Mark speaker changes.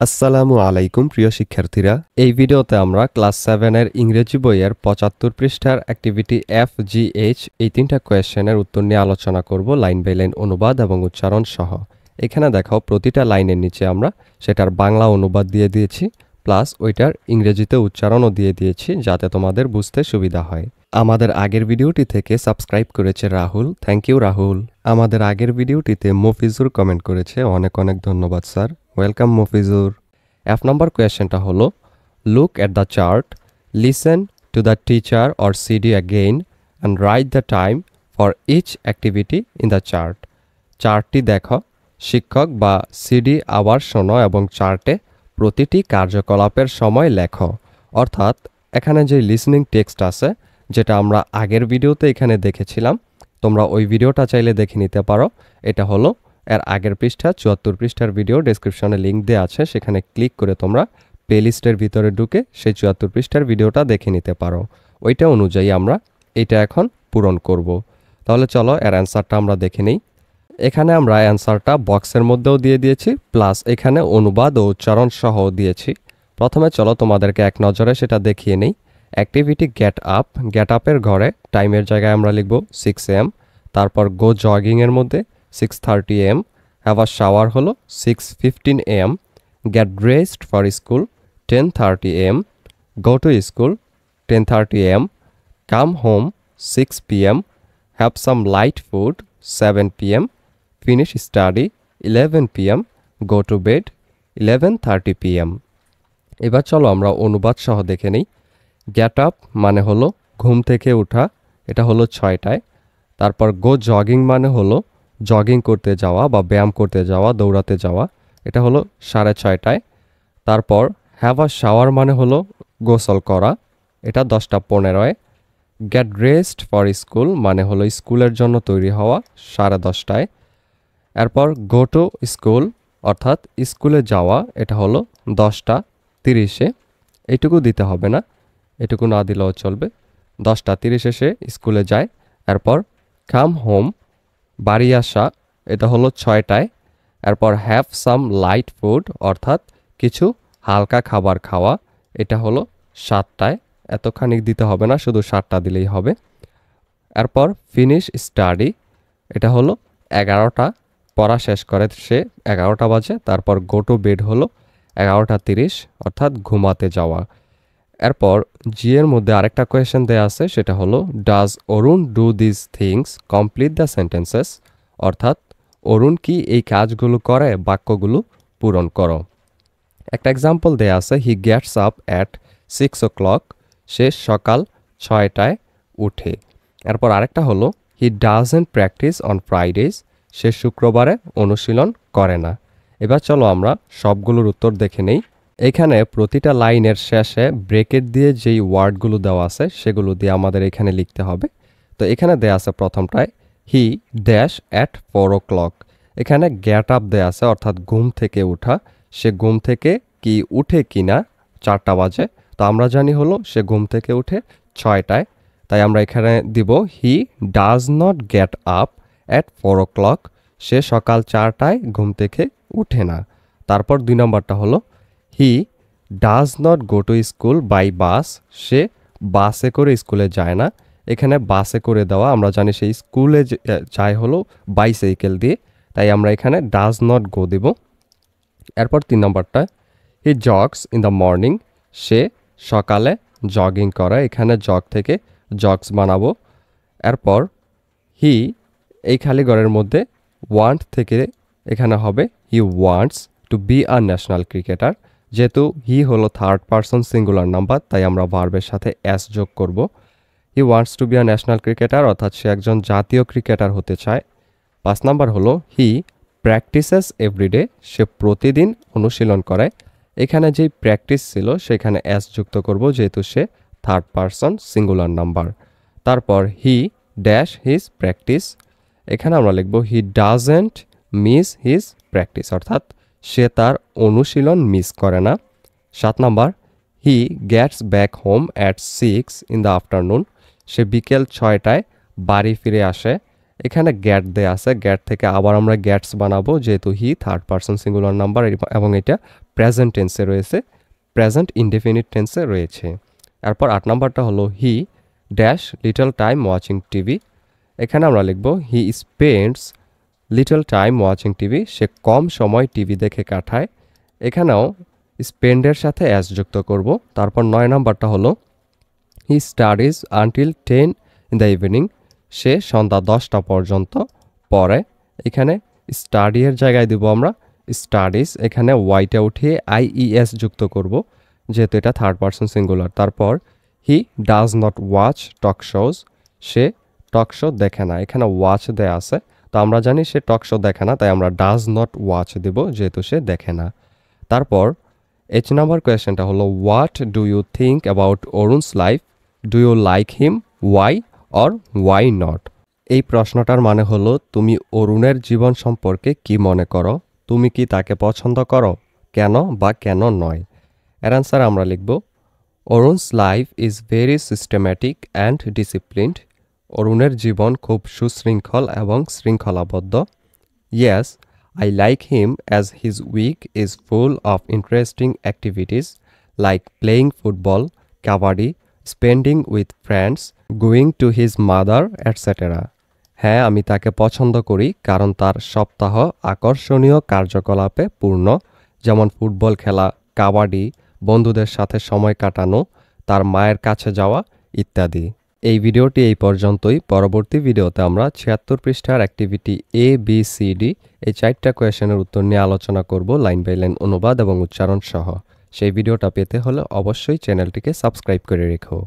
Speaker 1: আসসালামু আলাইকুম প্রিয় শিক্ষার্থীরা, এই ভিডিওতে আমরা ক্লাস 7 এর ইংরেজি বইয়ের 75 পৃষ্ঠার অ্যাক্টিভিটি FGH এই তিনটা কোয়েশ্চেনের উত্তর নিয়ে আলোচনা করব লাইন বাই লাইন অনুবাদ এবং উচ্চারণ সহ। এখানে দেখাও প্রতিটা লাইনের নিচে আমরা সেটার বাংলা অনুবাদ দিয়ে দিয়েছি, প্লাস ওইটার ইংরেজিতে উচ্চারণও দিয়ে দিয়েছি যাতে তোমাদের বুঝতে সুবিধা হয়। আমাদের আগের ভিডিওটি থেকে সাবস্ক্রাইব করেছে রাহুল, থ্যাংক ইউ রাহুল। আমাদের আগের ভিডিওটিতে মফিজুর কমেন্ট করেছে, অনেক অনেক ধন্যবাদ sir, welcome Mofizur. F number questionটা হলো look at the chart, listen to the teacher or CD again and write the time for each activity in the chart. চার্টটি দেখো, শিক্ষক বা সিডি আবার শোনো এবং চার্টে প্রতিটি কার্যকলাপের সময় লেখো। অর্থাৎ এখানে যে লিসনিং টেক্সট আছে যেটা আমরা আগের ভিডিওতে এখানে দেখেছিলাম, তোমরা ওই ভিডিওটা চাইলে দেখে নিতে পারো। এটা হলো এর আগের পৃষ্ঠা 74 পৃষ্ঠার ভিডিও, ডেসক্রিপশনে লিংক দেওয়া আছে, সেখানে ক্লিক করে তোমরা প্লেলিস্টের ভিতরে ঢুকে সেই 74 পৃষ্ঠার ভিডিওটা দেখে নিতে পারো। ওইটা অনুযায়ী আমরা এটা এখন পূরণ করব। তাহলে চলো এর অ্যান্সারটা আমরা দেখে নিই। এখানে আমরা অ্যান্সারটা বক্সের মধ্যেও দিয়ে দিয়েছি, প্লাস এখানে অনুবাদ ও উচ্চারণ সহ দিয়েছি। প্রথমে চলো তোমাদেরকে এক নজরে সেটা দেখিয়ে নেই। অ্যাক্টিভিটি গেট আপের ঘরে টাইমের জায়গায় আমরা লিখব 6 AM। তারপর গো জগিংয়ের মধ্যে 6:30 AM, হ্যাভ আ শাওয়ার হলো 6:15 AM, get dressed for school 10:30 AM, go to school 10:30 AM, come home 6 PM, have some light food 7 PM, finish study 11 PM, go to bed 11:30 PM। এবার চলো আমরা অনুবাদ সহ দেখে নিই। গেট আপ মানে হলো ঘুম থেকে ওঠা, এটা হলো 6টায়। তারপর গো জগিং মানে হলো জগিং করতে যাওয়া বা ব্যায়াম করতে যাওয়া, দৌড়াতে যাওয়া, এটা হলো 6:30টায়। তারপর হ্যাভ আ শাওয়ার মানে হলো গোসল করা, এটা 10:15-এ। গেট ড্রেসড ফর স্কুল মানে হলো স্কুলের জন্য তৈরি হওয়া, 10:30টায়। এরপর গো টু স্কুল অর্থাৎ স্কুলে যাওয়া, এটা হলো 10:30-এ। এইটুকু দিতে হবে না, এটুকু না দিলেও চলবে। 10:30 সে স্কুলে যায়। এরপর কাম হোম বাড়ি আসা, এটা হলো 6টায়। এরপর হ্যাভ সাম লাইট ফুড অর্থাৎ কিছু হালকা খাবার খাওয়া, এটা হলো 7টায়। এতখানি দিতে হবে না, শুধু 7টা দিলেই হবে। এরপর ফিনিশ স্টাডি, এটা হলো 11টা, পড়া শেষ করে সে 11টা বাজে। তারপর গো টু বেড হলো 11:30 অর্থাৎ ঘুমাতে যাওয়া। এরপর জি এর মধ্যে আরেকটা কোয়েশ্চেন দেওয়া আছে, সেটা হলো does Arun do this things, complete the sentences, অর্থাৎ অরুণ কি এই কাজগুলো করে, বাক্যগুলো পূরণ করো। একটা এক্সাম্পল দেওয়া আছে, he gets up at 6 o'clock, সে সকাল 6টায় উঠে। এরপর আরেকটা হলো he doesn't practise on Fridays, সে শুক্রবারে অনুশীলন করে না। এবার চলো আমরা সবগুলোর উত্তর দেখে নেই। এখানে প্রতিটা লাইনের শেষে ব্রেকেট দিয়ে যেই ওয়ার্ডগুলো দেওয়া আছে সেগুলো দিয়ে আমাদের এখানে লিখতে হবে। তো এখানে দেওয়া আছে প্রথমটায় হি ড্যাশ অ্যাট 4 o'clock, এখানে গেট আপ দেওয়া আছে অর্থাৎ ঘুম থেকে ওঠা, সে ঘুম থেকে কি উঠে কিনা 4টা বাজে। তো আমরা জানি হলো সে ঘুম থেকে উঠে 6টায়, তাই আমরা এখানে দিব হি does not get up at 4 o'clock, সে সকাল 4টায় ঘুম থেকে উঠে না। তারপর 2 নম্বরটা হলো he does not go to school by bus, সে বাসে করে স্কুলে যায় না। এখানে বাসে করে দেওয়া, আমরা জানি সেই স্কুলে যায় হলো বাইসাইকেল দিয়ে, তাই আমরা এখানে ডাজ নট গো দেব। এরপর 3 নম্বরটা হি জগস ইন দ্য মর্নিং, সে সকালে জগিং করে, এখানে জগ থেকে জগস বানাবো। এরপর হি এই খালি ঘরের মধ্যে ওয়ান্ট থেকে এখানে হবে he wants to be a national cricketer, যেহেতু হি হলো 3rd পারসন সিঙ্গুলার নাম্বার, তাই আমরা ভার্বের সাথে এস যোগ করব। He wants to be a national cricketer অর্থাৎ সে একজন জাতীয় ক্রিকেটার হতে চায়। 5 নাম্বার হলো হি প্র্যাকটিসেস এভরিডে, সে প্রতিদিন অনুশীলন করে। এখানে যেই প্র্যাকটিস ছিল সেখানে এস যুক্ত করব যেহেতু সে 3rd পারসন সিঙ্গুলার নাম্বার। তারপর হি ড্যাশ হিজ প্র্যাকটিস, এখানে আমরা লিখব he doesn't miss his practice অর্থাৎ সে তার অনুশীলন মিস করে না। 7 number he gets back home at 6 in the afternoon, সে বিকেল 6টায় বাড়ি ফিরে আসে। এখানে গ্যাট দেয়া আছে, গ্যাট থেকে আবার আমরা গ্যাটস বানাবো, যেহেতু he third person singular number এবং এটা প্রেজেন্ট টেন্সে রয়েছে, প্রেজেন্ট ইনডেফিনিট টেন্সে রয়েছে। এরপর 8 নাম্বারটা হলো he dash little time watching TV. এখানে আমরা লিখব he spends little time watching TV, সে কম সময় টিভি দেখে কাটায়। এখানেও স্পেন্ডের সাথে অ্যাস যুক্ত করব। তারপর 9 নাম্বারটা হলো he studies until 10 in the evening, সে সন্ধ্যা 10টা পর্যন্ত পড়ে। এখানে স্টাডি এর জায়গায় দিব আমরা স্টাডিজ, এখানে ওয়াইটা উঠিয়ে আইইএস যুক্ত করব, যেহেতু এটা থার্ড পারসন সিঙ্গুলার। তারপর he does not watch talk shows, সে টক শো দেখে না। এখানে ওয়াচ দেয়া আছে, তো আমরা জানি সে টক শো দেখে না, তাই আমরা ডাজ নট ওয়াচ দেব, যেহেতু সে দেখে না। তারপর 8 নাম্বার কোয়েশ্চেনটা হলো what do you think about Arun's life, do you like him, why or why not. এই প্রশ্নটার মানে হলো তুমি অরুণের জীবন সম্পর্কে কি মনে করো, তুমি কি তাকে পছন্দ করো, কেন বা কেন নয়। এর অ্যান্সার আমরা লিখব Arun's life is very systematic and disciplined, অরুণের জীবন খুব সুশৃঙ্খল এবং শৃঙ্খলাবদ্ধ। Yes, I like him as his week is full of interesting activities like playing football, kabaddi, spending with friends, going to his mother, etc. হ্যাঁ, আমি তাকে পছন্দ করি কারণ তার সপ্তাহ আকর্ষণীয় কার্যকলাপে পূর্ণ, যেমন ফুটবল খেলা, কাবাডি, বন্ধুদের সাথে সময় কাটানো, তার মায়ের কাছে যাওয়া ইত্যাদি। এই ভিডিওটি এই পর্যন্তই। পরবর্তী ভিডিওতে আমরা 76 পৃষ্ঠার activity A B C D এই 4টা কোয়েশ্চেনের উত্তর নিয়ে আলোচনা করব, লাইন বাই লাইন অনুবাদ এবং উচ্চারণ সহ। সেই ভিডিওটা পেতে হলে অবশ্যই চ্যানেলটিকে সাবস্ক্রাইব করে রেখো।